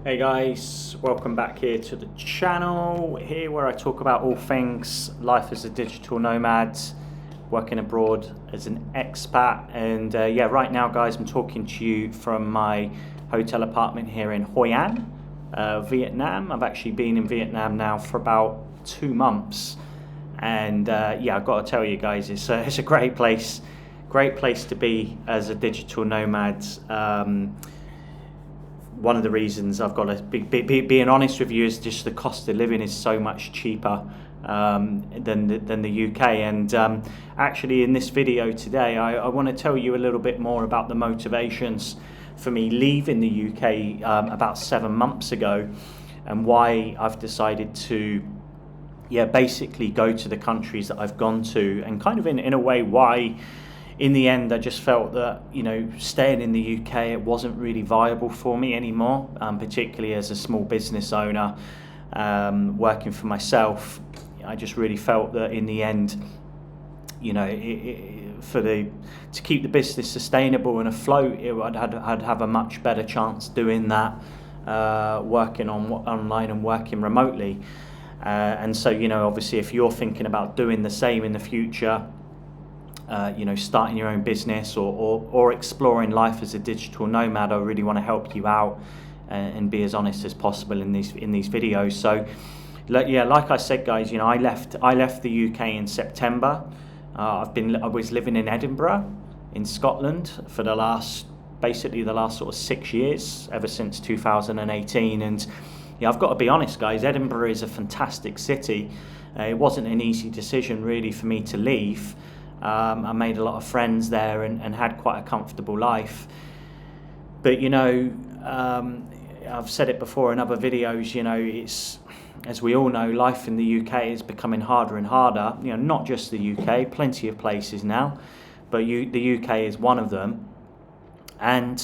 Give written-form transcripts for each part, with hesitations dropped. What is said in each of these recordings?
Hey guys, welcome back here to the channel, here where I talk about all things life as a digital nomad, working abroad as an expat. And yeah, right now guys, I'm talking to you from my hotel apartment here in Hoi An, Vietnam. I've actually been in Vietnam now for about 2 months, and yeah, I've got to tell you guys, it's a great place to be as a digital nomad. One of the reasons I've got to being honest with you is just the cost of living is so much cheaper than the UK. And actually in this video today, I want to tell you a little bit more about the motivations for me leaving the UK about 7 months ago, and why I've decided to basically go to the countries that I've gone to, and kind of in a way why in the end I just felt that, you know, staying in the UK, it wasn't really viable for me anymore, particularly as a small business owner, working for myself. I just really felt that in the end, you know, to keep the business sustainable and afloat, I'd have a much better chance doing that, working online and working remotely. And so, you know, obviously if you're thinking about doing the same in the future, you know, starting your own business or exploring life as a digital nomad, I really want to help you out and be as honest as possible in these videos. So yeah, like I said guys, you know, I left the UK in September. I was living in Edinburgh in Scotland for basically the last sort of 6 years, ever since 2018. And yeah, I've got to be honest guys, Edinburgh is a fantastic city. It wasn't an easy decision really for me to leave. I made a lot of friends there and had quite a comfortable life. But, you know, I've said it before in other videos, you know, it's, as we all know, life in the UK is becoming harder and harder. You know, not just the UK, plenty of places now, but the UK is one of them. And,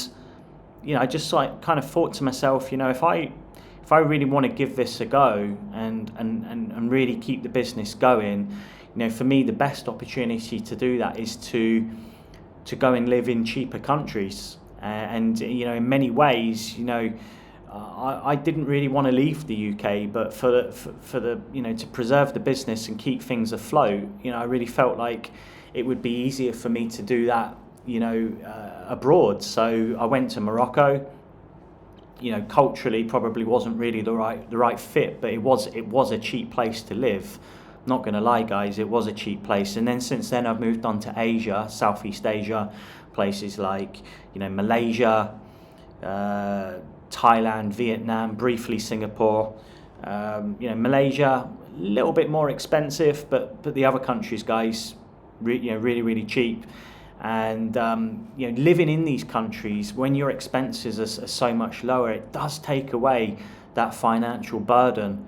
you know, I just kind of thought to myself, you know, if I really want to give this a go and really keep the business going, you know, for me, the best opportunity to do that is to go and live in cheaper countries. And, you know, in many ways, you know, I didn't really want to leave the UK, but for the, you know, to preserve the business and keep things afloat, you know, I really felt like it would be easier for me to do that, you know, abroad. So I went to Morocco. You know, culturally probably wasn't really the right fit, but it was a cheap place to live. Not gonna lie guys, it was a cheap place. And then since then I've moved on to Asia, Southeast Asia, places like, you know, Malaysia, Thailand, Vietnam, briefly Singapore. You know, Malaysia a little bit more expensive, but the other countries guys, you know, really cheap. And you know, living in these countries when your expenses are so much lower, it does take away that financial burden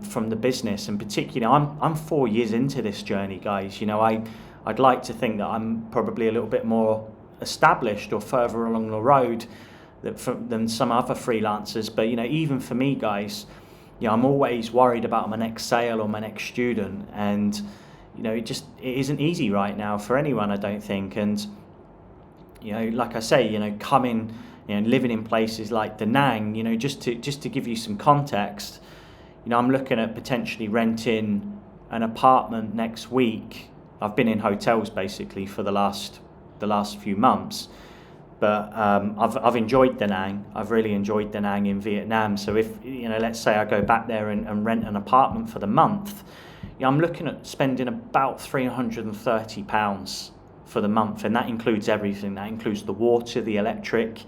from the business. And particularly, I'm 4 years into this journey, guys. You know, I'd like to think that I'm probably a little bit more established or further along the road than some other freelancers. But you know, even for me, guys, you know, I'm always worried about my next sale or my next student, and you know, it isn't easy right now for anyone, I don't think. And you know, like I say, you know, coming, you know, living in places like Da Nang, you know, just to give you some context, you know, I'm looking at potentially renting an apartment next week. I've been in hotels basically for the last few months, but I've enjoyed Da Nang. I've really enjoyed Da Nang in Vietnam. So if, you know, let's say I go back there and rent an apartment for the month, you know, I'm looking at spending about £330 for the month, and that includes everything. That includes the water, the electric.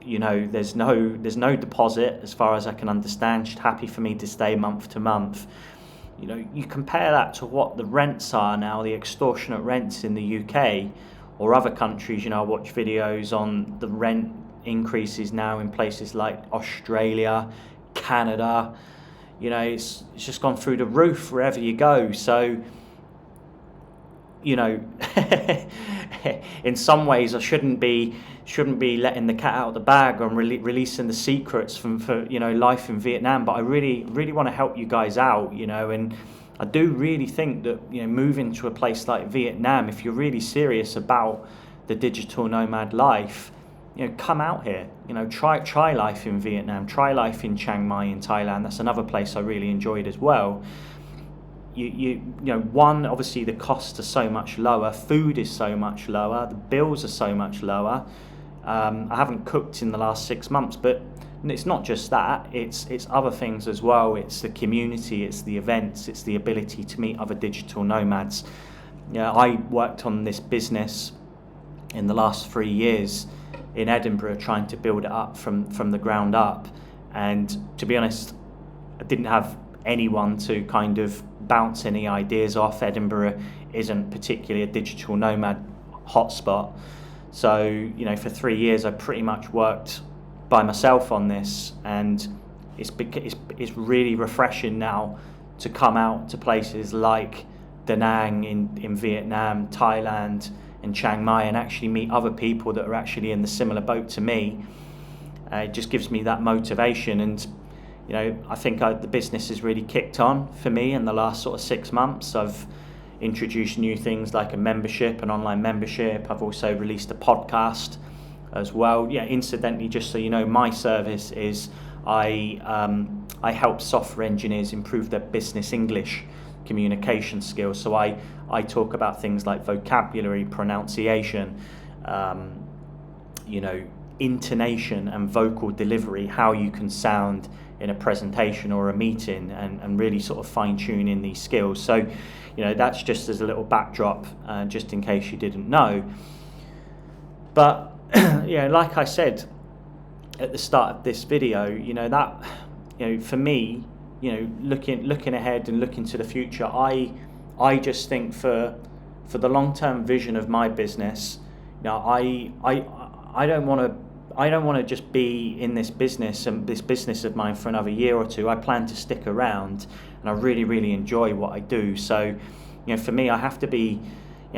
You know, there's no deposit as far as I can understand. Just happy for me to stay month to month. You know, you compare that to what the rents are now, the extortionate rents in the UK or other countries. You know, I watch videos on the rent increases now in places like Australia, Canada. You know, it's just gone through the roof wherever you go. So, you know, in some ways I shouldn't be letting the cat out of the bag and releasing the secrets for you know, life in Vietnam. But I really want to help you guys out, you know. And I do really think that, you know, moving to a place like Vietnam, if you're really serious about the digital nomad life, come out here. Try life in Vietnam, try life in Chiang Mai in Thailand. That's another place I really enjoyed as well. One, obviously the costs are so much lower, food is so much lower, the bills are so much lower. I haven't cooked in the last 6 months, but it's not just that, it's other things as well. It's the community, it's the events, it's the ability to meet other digital nomads. I worked on this business in the last 3 years in Edinburgh, trying to build it up from the ground up, and to be honest, I didn't have anyone to kind of bounce any ideas off. Edinburgh isn't particularly a digital nomad hotspot, so for 3 years I pretty much worked by myself on this, and it's really refreshing now to come out to places like Da Nang in Vietnam, Thailand and Chiang Mai, and actually meet other people that are actually in the similar boat to me. It just gives me that motivation, and I think the business has really kicked on for me in the last sort of 6 months. I've introduced new things like a membership, an online membership. I've also released a podcast as well. Incidentally, just so you know, my service is I help software engineers improve their business English communication skills. So I talk about things like vocabulary, pronunciation, intonation and vocal delivery, how you can sound in a presentation or a meeting, and really sort of fine-tune in these skills. So that's just as a little backdrop, just in case you didn't know. But like I said at the start of this video, for me, looking ahead and looking to the future, I just think for the long-term vision of my business, I don't want to just be in this business of mine for another year or two. I plan to stick around, and I really, really enjoy what I do. So, for me, I have to be,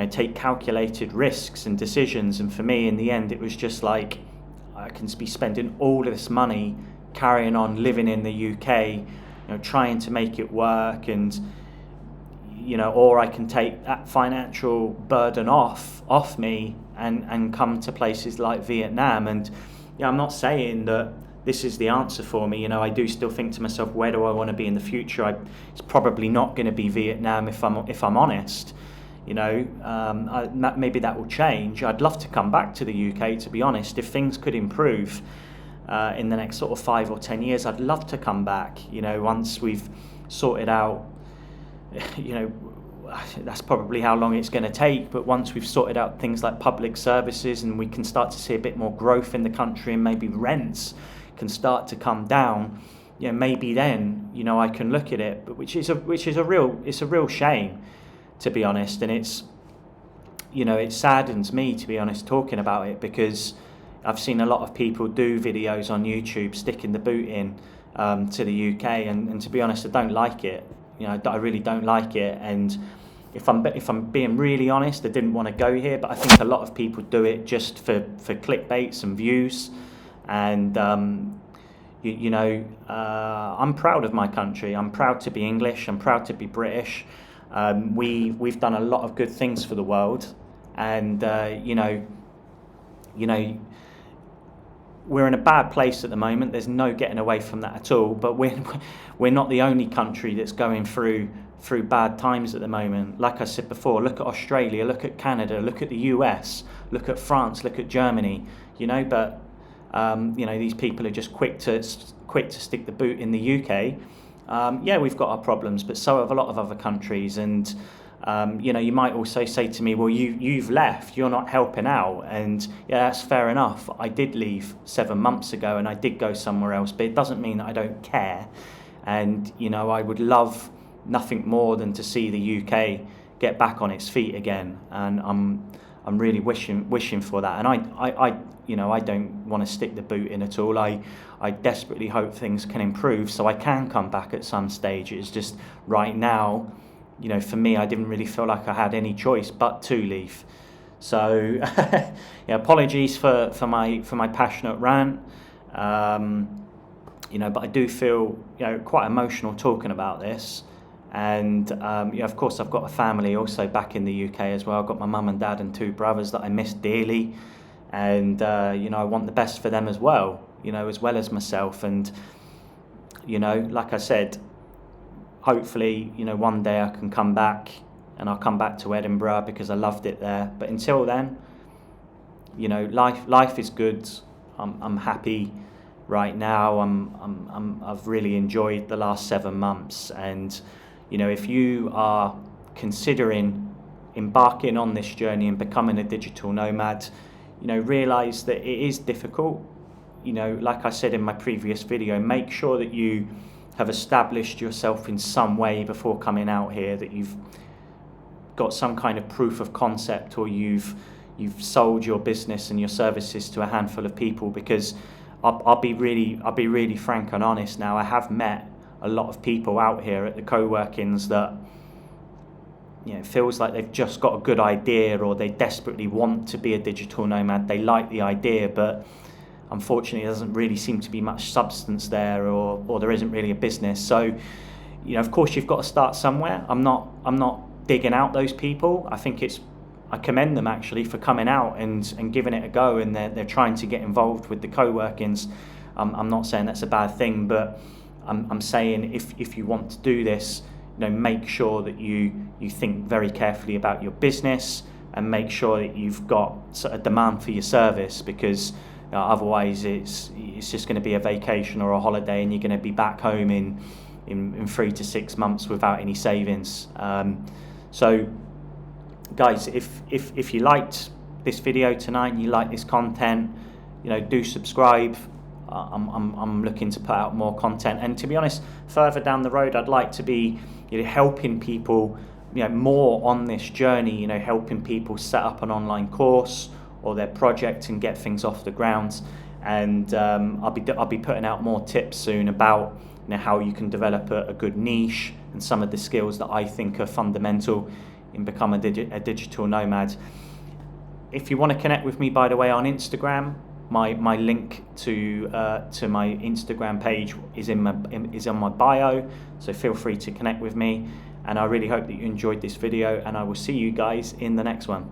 take calculated risks and decisions. And for me, in the end, it was just like, I can be spending all of this money carrying on living in the UK, trying to make it work, and or I can take that financial burden off me and come to places like Vietnam. And I'm not saying that this is the answer for me. I do still think to myself, where do I want to be in the future? It's probably not going to be Vietnam if I'm honest. Maybe that will change. I'd love to come back to the UK, to be honest. If things could improve in the next sort of 5 or 10 years, I'd love to come back. Once we've sorted out, that's probably how long it's going to take, but once we've sorted out things like public services and we can start to see a bit more growth in the country, and maybe rents can start to come down, maybe then I can look at it. But which is a real shame, to be honest. And it's it saddens me, to be honest, talking about it, because I've seen a lot of people do videos on YouTube sticking the boot in to the UK, and to be honest, I don't like it. I really don't like it. And if I'm being really honest, I didn't want to go here, but I think a lot of people do it just for clickbaits and views. And I'm proud of my country. I'm proud to be English. I'm proud to be British. We've done a lot of good things for the world, and we're in a bad place at the moment. There's no getting away from that at all. But we're not the only country that's going through bad times at the moment. Like I said before, look at Australia, look at Canada, look at the US, look at France, look at Germany. But these people are just quick to stick the boot in the UK. We've got our problems, but so have a lot of other countries. And you might also say to me, well, you've left, you're not helping out. And that's fair enough. I did leave 7 months ago, and I did go somewhere else, but it doesn't mean that I don't care. And I would love nothing more than to see the UK get back on its feet again. And I'm really wishing for that. And I don't want to stick the boot in at all. I desperately hope things can improve so I can come back at some stage. It's just right now, for me, I didn't really feel like I had any choice but to leave. So apologies for my passionate rant. But I do feel quite emotional talking about this. And of course, I've got a family also back in the UK as well. I've got my mum and dad and 2 brothers that I miss dearly. and you know, I want the best for them as well, you know, as well as myself. And you know, like I said, hopefully, you know, one day I can come back, and I'll come back to Edinburgh because I loved it there. But until then, you know, life is good. I'm happy right now. I've really enjoyed the last 7 months, and you know, if you are considering embarking on this journey and becoming a digital nomad, you know, realize that it is difficult. You know, like I said in my previous video, make sure that you have established yourself in some way before coming out here, that you've got some kind of proof of concept, or you've sold your business and your services to a handful of people. Because I'll be really frank and honest now. I have met a lot of people out here at the co-workings that, you know, it feels like they've just got a good idea, or they desperately want to be a digital nomad. They like the idea, but unfortunately there doesn't really seem to be much substance there, or there isn't really a business. So, you know, of course you've got to start somewhere. I'm not digging out those people. I commend them actually for coming out and giving it a go, and they're trying to get involved with the co-workings. I'm not saying that's a bad thing, but I'm saying if you want to do this, you know, make sure that you think very carefully about your business, and make sure that you've got a demand for your service, because otherwise it's just going to be a vacation or a holiday, and you're going to be back home in 3 to 6 months without any savings. So guys, if you liked this video tonight and you like this content, you know, do subscribe. I'm looking to put out more content, and to be honest, further down the road I'd like to be, you know, helping people, you know, more on this journey, you know, helping people set up an online course or their project and get things off the ground. And I'll be putting out more tips soon about, you know, how you can develop a good niche, and some of the skills that I think are fundamental in becoming a digital nomad. If you want to connect with me, by the way, on Instagram, my link to my Instagram page is on my bio, so feel free to connect with me. And I really hope that you enjoyed this video, and I will see you guys in the next one.